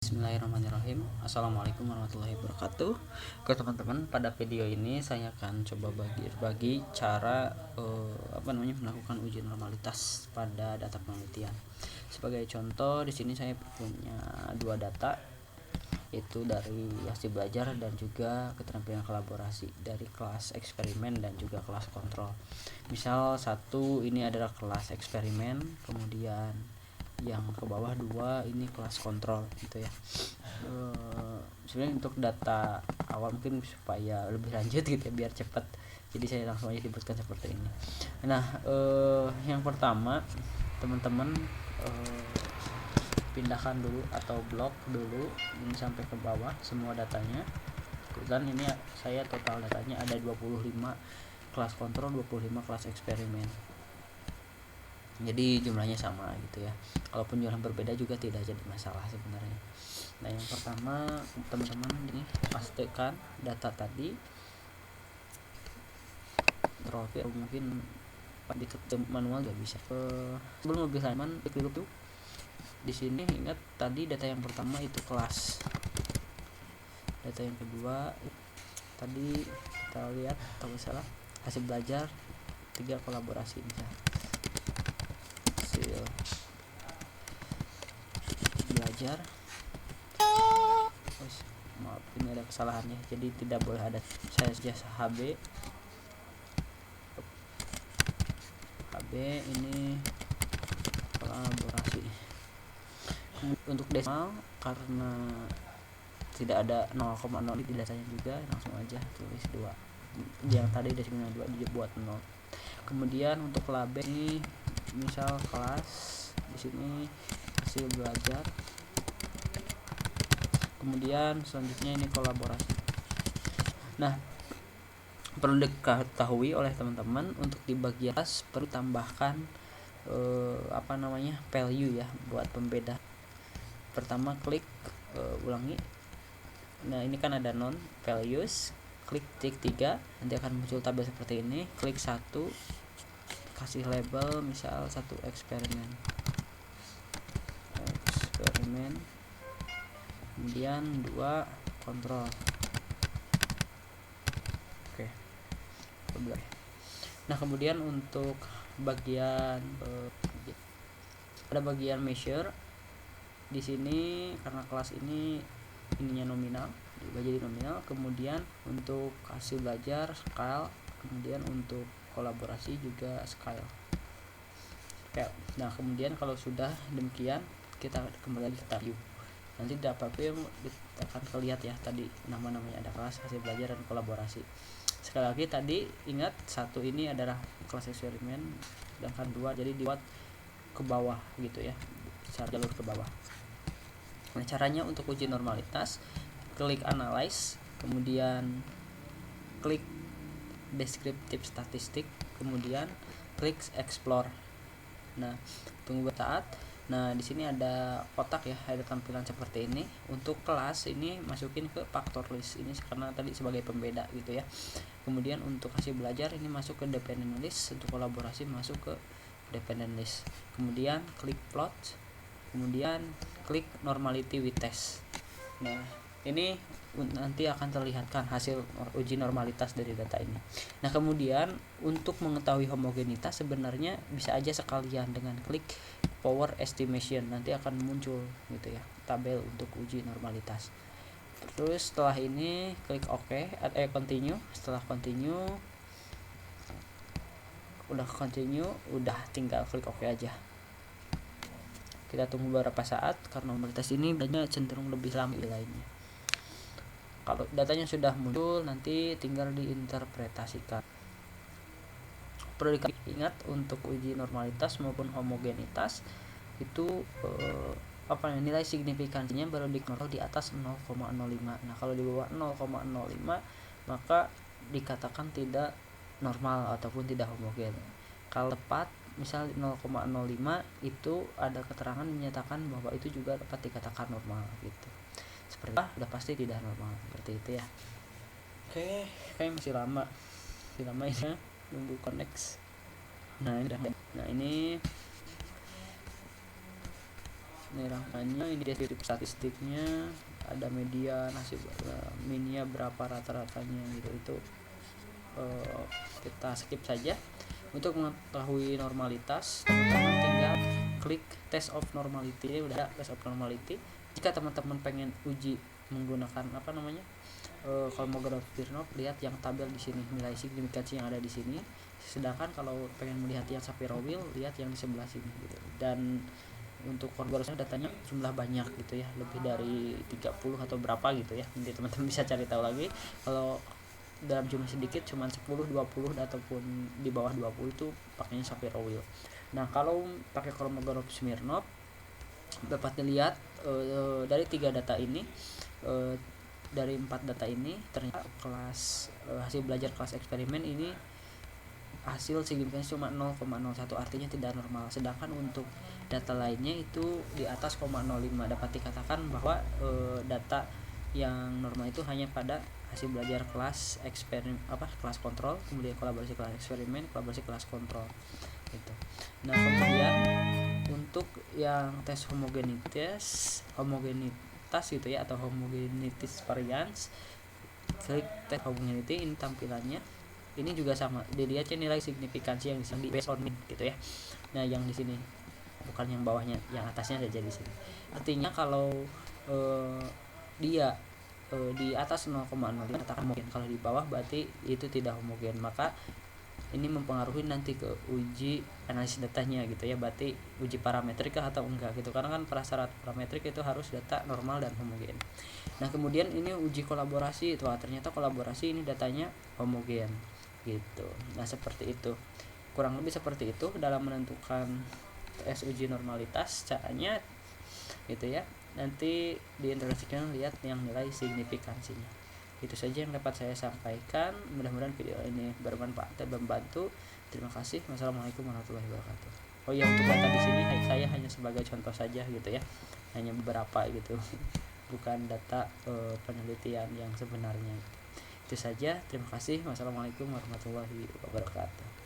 Bismillahirrahmanirrahim. Assalamualaikum warahmatullahi wabarakatuh. Oke teman-teman, pada video ini saya akan coba bagi cara melakukan uji normalitas pada data penelitian. Sebagai contoh, di sini saya punya dua data, yaitu dari hasil belajar dan juga keterampilan kolaborasi dari kelas eksperimen dan juga kelas kontrol. Misal satu ini adalah kelas eksperimen, kemudian yang ke bawah dua ini kelas kontrol gitu ya. Sebenarnya untuk data awal mungkin supaya lebih lanjut gitu ya, biar cepat, jadi saya langsung aja dibuatkan seperti ini. Nah, yang pertama teman-teman pindahkan dulu atau blok dulu ini sampai ke bawah semua datanya. Dan ini saya total datanya ada 25 kelas kontrol, 25 kelas eksperimen, jadi jumlahnya sama gitu ya. Kalaupun jumlah berbeda juga tidak jadi masalah sebenarnya. Nah, yang pertama teman-teman ini pastikan data tadi terlopir, mungkin diketik manual juga bisa. Sebelum lebih halaman klik dulu. Di sini ingat tadi data yang pertama itu kelas, data yang kedua tadi kita lihat kalau salah hasil belajar, 3 kolaborasi misalnya. Hasil belajar, maaf ini ada kesalahannya, jadi tidak boleh ada saya jasa HB ini kolaborasi. Untuk desimal karena tidak ada 0,0 di datanya juga, langsung aja tulis 2, yang tadi desimal 2 dibuat 0. Kemudian untuk label ini misal kelas, di sini hasil belajar, kemudian selanjutnya ini kolaborasi. Nah, perlu diketahui oleh teman-teman, untuk di bagian atas perlu tambahkan value ya, buat pembeda. Pertama klik ulangi. Nah, ini kan ada non values, klik tik 3, nanti akan muncul tabel seperti ini. Klik 1, kasih label misal 1 eksperimen, kemudian 2 kontrol. Oke. Nah, kemudian untuk bagian ada bagian measure. Di sini karena kelas ini ininya nominal, jadi nominal. Kemudian untuk hasil belajar scale, kemudian untuk kolaborasi juga scale. Oke. Nah, kemudian kalau sudah demikian kita kembali ke view. Nanti dapat view akan terlihat ya, tadi nama-namanya ada kelas, hasil belajar, dan kolaborasi. Sekali lagi tadi ingat, satu ini adalah kelas eksperimen, sedangkan 2 jadi dibuat ke bawah gitu ya, secara jalur ke bawah. Nah, caranya untuk uji normalitas, klik analyze, kemudian klik descriptive statistik, kemudian klik explore. Nah, tunggu saat. Nah, di sini ada kotak ya, ada tampilan seperti ini. Untuk kelas ini masukin ke factor list ini karena tadi sebagai pembeda gitu ya. Kemudian untuk hasil belajar ini masuk ke dependent list, untuk kolaborasi masuk ke dependent list. Kemudian klik plot, kemudian klik normality with test. Nah, ini nanti akan terlihatkan hasil uji normalitas dari data ini. Nah, kemudian untuk mengetahui homogenitas sebenarnya bisa aja sekalian dengan klik power estimation, nanti akan muncul gitu ya tabel untuk uji normalitas. Terus setelah ini klik OK, continue. Setelah continue, udah tinggal klik OK aja. Kita tunggu beberapa saat karena normalitas ini banyak cenderung lebih lama lainnya. Kalau datanya sudah muncul, nanti tinggal diinterpretasikan. Perlu diingat, untuk uji normalitas maupun homogenitas itu nilai signifikansinya baru di atas 0,05. Nah, kalau di bawah 0,05 maka dikatakan tidak normal ataupun tidak homogen. Kalau tepat misal 0,05 itu ada keterangan menyatakan bahwa itu juga dapat dikatakan normal gitu. Seperti udah pasti tidak normal, seperti itu ya. Oke, kayak masih lama ini nunggu connect. Nah, ini Ini rangkanya, ini deskripsi statistiknya, ada median, hasil minnya berapa rata-ratanya gitu. Itu kita skip saja. Untuk mengetahui normalitas, teman-teman tinggal klik test of normality. Ini udah test of normality. Jika teman-teman pengen uji menggunakan kolmogramf Smirnov, lihat yang tabel di sini, nilai signifikansi yang ada di sini. Sedangkan kalau pengen melihat yang Shapiro-Wilk, lihat yang di sebelah sini gitu. Dan untuk kolmogramfnya datanya jumlah banyak gitu ya, lebih dari 30 atau berapa gitu ya. Nanti teman-teman bisa cari tahu lagi. Kalau dalam jumlah sedikit cuma 10, 20 ataupun di bawah 20 itu pakainya Shapiro-Wilk. Nah, kalau pakai kolmogramf Smirnov dapat dilihat dari 3 data ini, dari 4 data ini ternyata kelas hasil belajar kelas eksperimen ini hasil signifikansi cuma 0,01, artinya tidak normal. Sedangkan untuk data lainnya itu di atas 0,05. Dapat dikatakan bahwa data yang normal itu hanya pada hasil belajar kelas eksperimen kelas kontrol, kemudian kolaborasi kelas eksperimen, kolaborasi kelas kontrol gitu. Nah, kemudian untuk yang tes homogenitas gitu ya, atau homogenitas variance, klik tes homogeneity. Ini tampilannya, ini juga sama, dilihatnya nilai signifikansi yang di based on mean gitu ya. Nah, yang di sini bukan yang bawahnya, yang atasnya saja di sini. Artinya kalau dia di atas 0,05 katakan homogen, kalau di bawah berarti itu tidak homogen. Maka ini mempengaruhi nanti ke uji analisis datanya gitu ya, berarti uji parametrik atau enggak gitu, karena kan prasyarat parametrik itu harus data normal dan homogen. Nah, kemudian ini uji kolaborasi itu, ternyata kolaborasi ini datanya homogen gitu. Nah, seperti itu, kurang lebih seperti itu dalam menentukan tes uji normalitas caranya gitu ya. Nanti di integrasikan lihat yang nilai signifikansinya. Itu saja yang dapat saya sampaikan. Mudah-mudahan video ini bermanfaat dan membantu. Terima kasih. Wassalamualaikum warahmatullahi wabarakatuh. Oh ya, untuk data di sini saya hanya sebagai contoh saja gitu ya, hanya beberapa gitu, bukan data penelitian yang sebenarnya. Itu saja. Terima kasih. Wassalamualaikum warahmatullahi wabarakatuh.